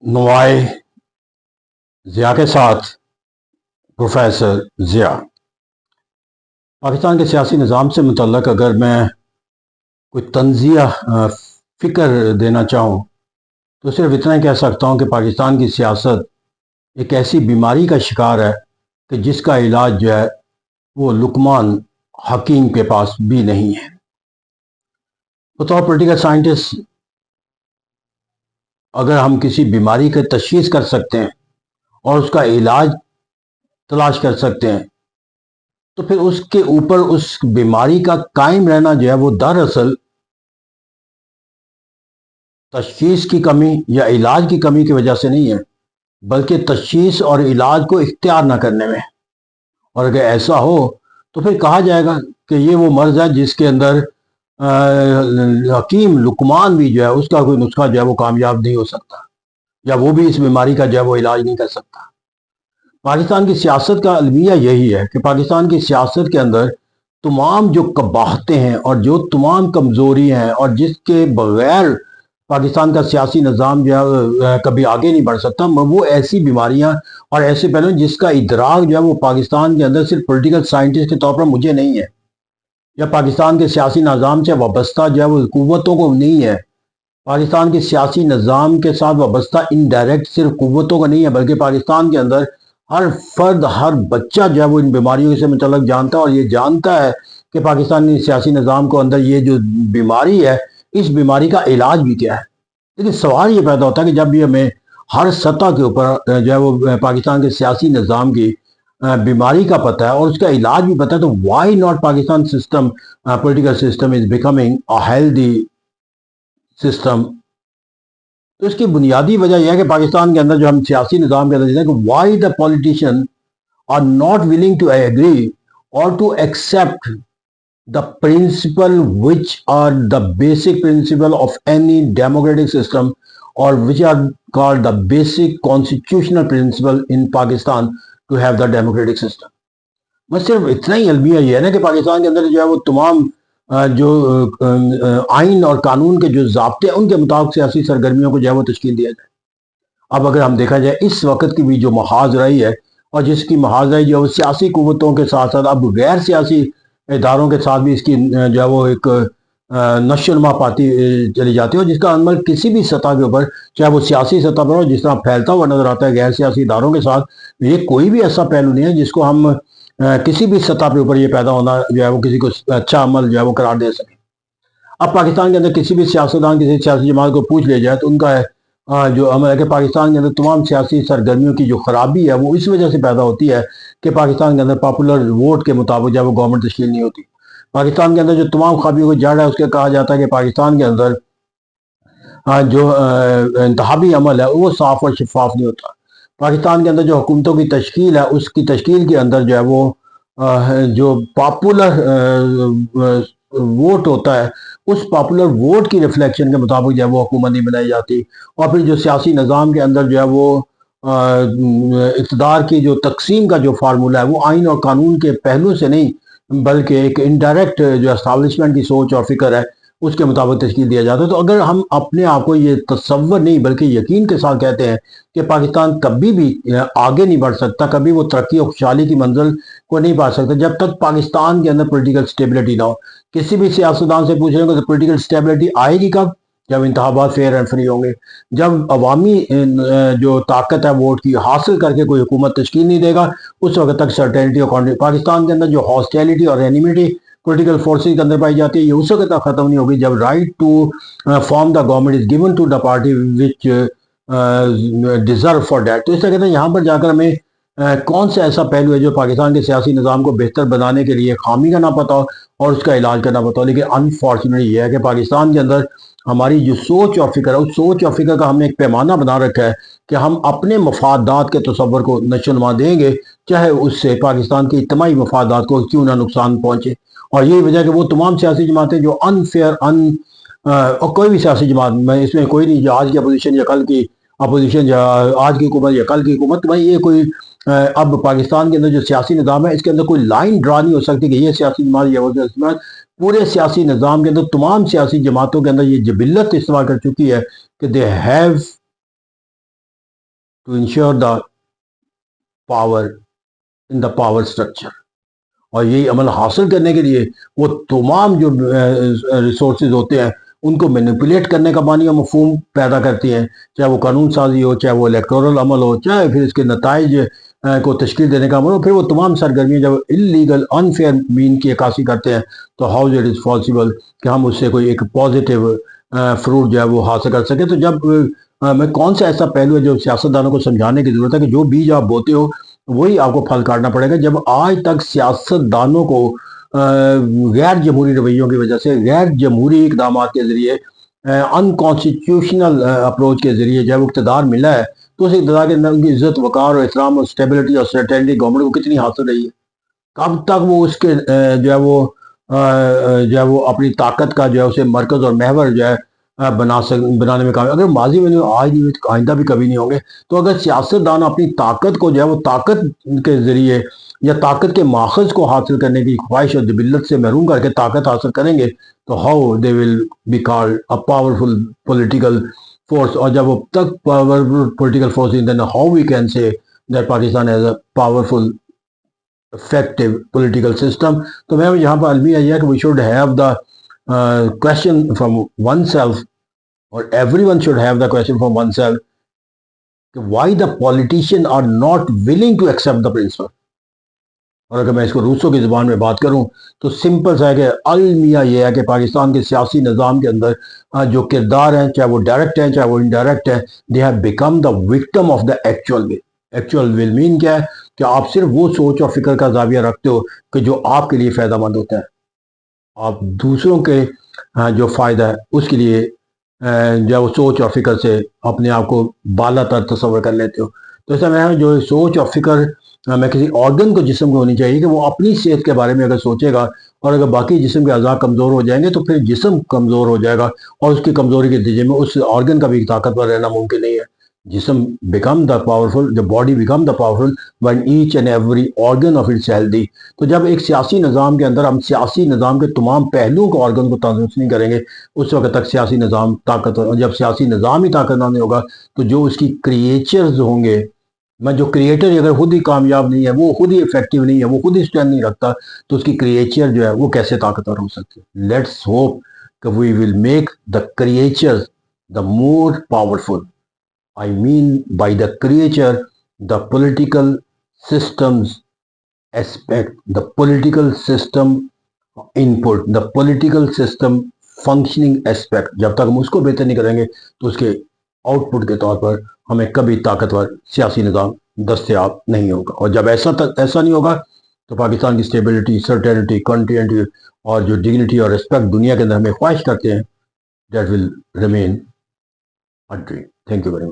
नुमाए ज़िया के साथ प्रोफेसर ज़िया। पाकिस्तान के सियासी निज़ाम से मुतल्लक अगर मैं कोई तंज़िया फ़िक्र देना चाहूँ तो सिर्फ इतना ही कह सकता हूँ कि पाकिस्तान की सियासत एक ऐसी बीमारी का शिकार है कि जिसका इलाज जो है वो लुकमान हकीम के पास भी नहीं है। बतौर पॉलिटिकल साइंटिस्ट अगर हम किसी बीमारी की तशख़ीस कर सकते हैं और उसका इलाज तलाश कर सकते हैं तो फिर उसके ऊपर उस बीमारी का कायम रहना जो है वो दरअसल तशख़ीस की कमी या इलाज की कमी की वजह से नहीं है, बल्कि तशख़ीस और इलाज को इख्तियार ना करने में। और अगर ऐसा हो तो फिर कहा जाएगा कि ये वो मर्ज़ है जिसके अंदर हकीम लुकमान भी जो है उसका कोई नुस्खा जो है वो कामयाब नहीं हो सकता, या वो भी इस बीमारी का जो है वो इलाज नहीं कर सकता। पाकिस्तान की सियासत का अलमिया यही है कि पाकिस्तान की सियासत के अंदर तमाम जो कबाहतें हैं और जो तमाम कमज़ोरी हैं और जिसके बग़ैर पाकिस्तान का सियासी निज़ाम जो है कभी आगे नहीं बढ़ सकता, वो ऐसी बीमारियां और ऐसे पहलू जिसका इदराक जो है वो पाकिस्तान के अंदर सिर्फ पॉलिटिकल साइंटिस्ट के तौर पर मुझे नहीं है, या पाकिस्तान के सियासी निज़ाम से वाबस्ता जो है वो हुकूमतों को नहीं है। पाकिस्तान के सियासी निज़ाम के साथ वाबस्ता इनडायरेक्ट सिर्फ हुकूमतों का नहीं है, बल्कि पाकिस्तान के अंदर हर फर्द, हर बच्चा जो है वो इन बीमारियों से मुतल्लक जानता है और ये जानता है कि पाकिस्तानी सियासी निज़ाम को अंदर ये जो बीमारी है, इस बीमारी का इलाज भी क्या है। लेकिन सवाल ये पैदा होता है कि जब भी हमें हर सतह के ऊपर जो है वो पाकिस्तान के सियासी निज़ाम की बीमारी का पता है और उसका इलाज भी पता है, तो why not Pakistan system, political system is becoming a healthy system. तो इसकी बुनियादी वजह यह है कि पाकिस्तान के अंदर जो हम सियासी निज़ाम के अंदर कि why the politician are not willing to agree और to accept the principle which are the basic principle of any democratic system, or which are called the basic constitutional principle in Pakistan to have the democratic system. बस सिर्फ इतना ही अलमिया ये है ना कि पाकिस्तान के अंदर जो है वो तमाम जो आइन और कानून के जो ज़ाब्ते हैं उनके मुताबिक सियासी सरगर्मियों को जो है वो तश्कील दिया जाए। अब अगर हम देखा जाए इस वक्त की भी जो महाजराई है और जिसकी महाजराई जो है वो सियासी कुव्वतों के साथ साथ अब गैर सियासी इदारों के साथ भी इसकी जो है वो एक नशोनुमा पाती चली जाती है, और जिसका अमल किसी भी सतह के ऊपर, चाहे वो सियासी सतह पर हो, जिस तरह फैलता हुआ नजर आता है गैर सियासी इदारों के साथ, ये कोई भी ऐसा पहलू नहीं है जिसको हम किसी भी सतह के ऊपर ये पैदा होना जो है वो किसी को अच्छा अमल जो है वो करार दे सके। अब पाकिस्तान के अंदर किसी भी सियासतदान, किसी सियासी जमात को पूछ लिया जाए तो उनका जो अमल है कि पाकिस्तान के अंदर तमाम सियासी सरगर्मियों की जो खराबी है वो इस वजह से पैदा होती है कि पाकिस्तान के अंदर पॉपुलर वोट के मुताबिक जब वो गवर्नमेंट तश्कील नहीं होती। पाकिस्तान के अंदर जो तमाम खराबियों को जड़ है उसके कहा जाता है कि पाकिस्तान के अंदर जो इंतखाबी अमल है वो साफ और शफाफ नहीं होता। पाकिस्तान के अंदर जो हुकूमतों की तश्कील है उसकी तश्कील के अंदर जो है वो जो पॉपुलर वोट होता है उस पॉपुलर वोट की रिफ्लेक्शन के मुताबिक जो है वो हुकूमत नहीं बनाई जाती। और फिर जो सियासी निज़ाम के अंदर जो है वो इक़्तिदार की जो तकसीम का जो फार्मूला है वो आइन और कानून के पहलू से नहीं, बल्कि एक इनडायरेक्ट जो एस्टाब्लिशमेंट की सोच और फिक्र है उसके मुताबिक तश्कील दिया जाता है। तो अगर हम अपने आप को ये तसव्वुर नहीं बल्कि यकीन के साथ कहते हैं कि पाकिस्तान कभी भी आगे नहीं बढ़ सकता, कभी वो तरक्की और खुशहाली की मंजिल को नहीं पा सकता जब तक पाकिस्तान के अंदर पॉलिटिकल स्टेबिलिटी ना हो। किसी भी सियासतदान से पूछ रहे हो तो पॉलिटिकल स्टेबिलिटी आएगी कब? जब इंतखाबात फेयर एंड फ्री होंगे, जब अवामी जो ताकत है वोट की हासिल करके कोई हुकूमत तश्कील नहीं देगा, उस वक्त तक सर्टेनिटी और कॉन्फिडेंस। पाकिस्तान के अंदर जो हॉस्टिलिटी और एनिमिटी पॉलिटिकल फोर्सेज के अंदर पाई जाती है ये उस वक्त तक खत्म नहीं होगी जब right to form the government is given to the party which deserve for that. तो इस तरह कहते हैं यहाँ पर जाकर हमें कौन सा ऐसा पहलू है जो पाकिस्तान के सियासी निज़ाम को बेहतर बनाने के लिए खामी का ना पता हो और उसका इलाज करना पता हो। लेकिन अनफॉर्चुनेटली ये है कि पाकिस्तान के अंदर हमारी जो सोच और फिक्र है उस सोच और फिक्र का हमने एक पैमाना बना रखा है कि हम अपने मफादात के तसव्वुर को नशोनुमा देंगे, चाहे उससे पाकिस्तान के इज्तिमाई मफादात को क्यों ना नुकसान पहुँचे। और यही वजह कि वो तमाम सियासी जमातें जो अनफेयर और कोई भी सियासी जमात, मैं इसमें कोई नहीं, जो आज की अपोजिशन या कल की अपोजिशन या आज की हुकूमत या कल की हुकूमत, भाई ये कोई अब पाकिस्तान के अंदर जो सियासी निज़ाम है इसके अंदर कोई लाइन ड्रा नहीं हो सकती कि ये सियासी जमात या वो सियासी जमात। पूरे सियासी निज़ाम के अंदर तमाम सियासी जमातों के अंदर ये जबिल्लत इस्तेमाल कर चुकी है कि they have to ensure the power in the power structure. اور یہی عمل حاصل کرنے کے لیے وہ تمام جو ریسورسز ہوتے ہیں ان کو مینیپولیٹ کرنے کا معنی اور مفہوم پیدا کرتی ہیں، چاہے وہ قانون سازی ہو، چاہے وہ الیکٹورل عمل ہو، چاہے پھر اس کے نتائج کو تشکیل دینے کا عمل ہو. پھر وہ تمام سرگرمیاں جب انلیگل انفیئر مین کی عکاسی کرتے ہیں تو ہاؤ اٹ از پاسبل کہ ہم اس سے کوئی ایک پازیٹیو فروٹ جو ہے وہ حاصل کر سکیں. تو جب میں کون سا ایسا پہلو ہے جو سیاستدانوں کو سمجھانے کی ضرورت ہے کہ جو بیج آپ بوتے ہو وہی آپ کو پھل کاٹنا پڑے گا. جب آج تک سیاستدانوں کو غیر جمہوری رویوں کی وجہ سے، غیر جمہوری اقدامات کے ذریعے، انکانسٹیٹیوشنل اپروچ کے ذریعے جب اقتدار ملا ہے تو اس اقتدار کے اندر ان کی عزت، وقار اور احترام اور اسٹیبلٹی اور سرٹینٹی گورنمنٹ کو کتنی حاصل رہی ہے؟ کب تک وہ اس کے جو ہے وہ اپنی طاقت کا جو ہے اسے مرکز اور محور جو ہے بنانے میں کامیاب؟ اگر ماضی میں آج نہیں ہوئی تو آئندہ بھی کبھی نہیں ہوں گے. تو اگر سیاستدان اپنی طاقت کو جو ہے وہ طاقت کے ذریعے یا طاقت کے ماخذ کو حاصل کرنے کی خواہش اور جبلت سے محروم کر کے طاقت حاصل کریں گے تو how they will be called a powerful political force. اور جب وہ تک powerful political force then how we can say that Pakistan as a powerful effective political system. تو میں یہاں پر المیہ یہ ہے کہ we should have the question from oneself, or everyone should have the question from oneself, why the politicians are not willing to accept the principle. اور اگر میں اس کو روسو کی زبان میں بات کروں تو سمپل سا ہے کہ المیہ یہ ہے کہ پاکستان کے سیاسی نظام کے اندر جو کردار ہیں، چاہے وہ ڈائریکٹ ہیں چاہے وہ انڈائریکٹ ہیں، they have become the victim of the actual will. Actual will مین کیا ہے کہ آپ صرف وہ سوچ اور فکر کا زاویہ رکھتے ہو کہ جو آپ کے لیے فائدہ مند ہوتا ہے. آپ دوسروں کے جو فائدہ ہے اس کے لیے جو سوچ اور فکر سے اپنے آپ کو بالا تر تصور کر لیتے ہو. تو ایسا میں جو سوچ اور فکر میں کسی آرگن کو جسم کو ہونی چاہیے کہ وہ اپنی صحت کے بارے میں اگر سوچے گا، اور اگر باقی جسم کے اعضاء کمزور ہو جائیں گے تو پھر جسم کمزور ہو جائے گا، اور اس کی کمزوری کے نتیجے میں اس آرگن کا بھی طاقتور رہنا ممکن نہیں ہے. جسم become the powerful, the body become the powerful when each and every organ of it's healthy. تو جب ایک سیاسی نظام کے اندر ہم سیاسی نظام کے تمام پہلوؤں کو آرگن کو تندرست نہیں کریں گے اس وقت تک سیاسی نظام طاقتور. جب سیاسی نظام ہی طاقتور نہیں ہوگا تو جو اس کی کریچرز ہوں گے، میں جو کریٹر اگر خود ہی کامیاب نہیں ہے، وہ خود ہی افیکٹو نہیں ہے، وہ خود ہی اسٹینڈ نہیں رکھتا تو اس کی کریچر جو ہے وہ کیسے طاقتور ہو سکتی ہے؟ لیٹس ہوپ کہ we will make the creatures the more powerful. I mean by the creature, the political systems aspect, the political system input, the political system functioning aspect. جب تک ہم اس کو بہتر نہیں کریں گے تو اس کے آؤٹ پٹ کے طور پر ہمیں کبھی طاقتور سیاسی نظام دستیاب نہیں ہوگا. اور جب ایسا نہیں ہوگا تو پاکستان کی اسٹیبلٹی، سرٹینٹی، کنٹینیوٹی اور جو ڈگنیٹی اور ریسپیکٹ دنیا کے اندر ہمیں خواہش کرتے ہیں، that will remain a dream. Thank you very much.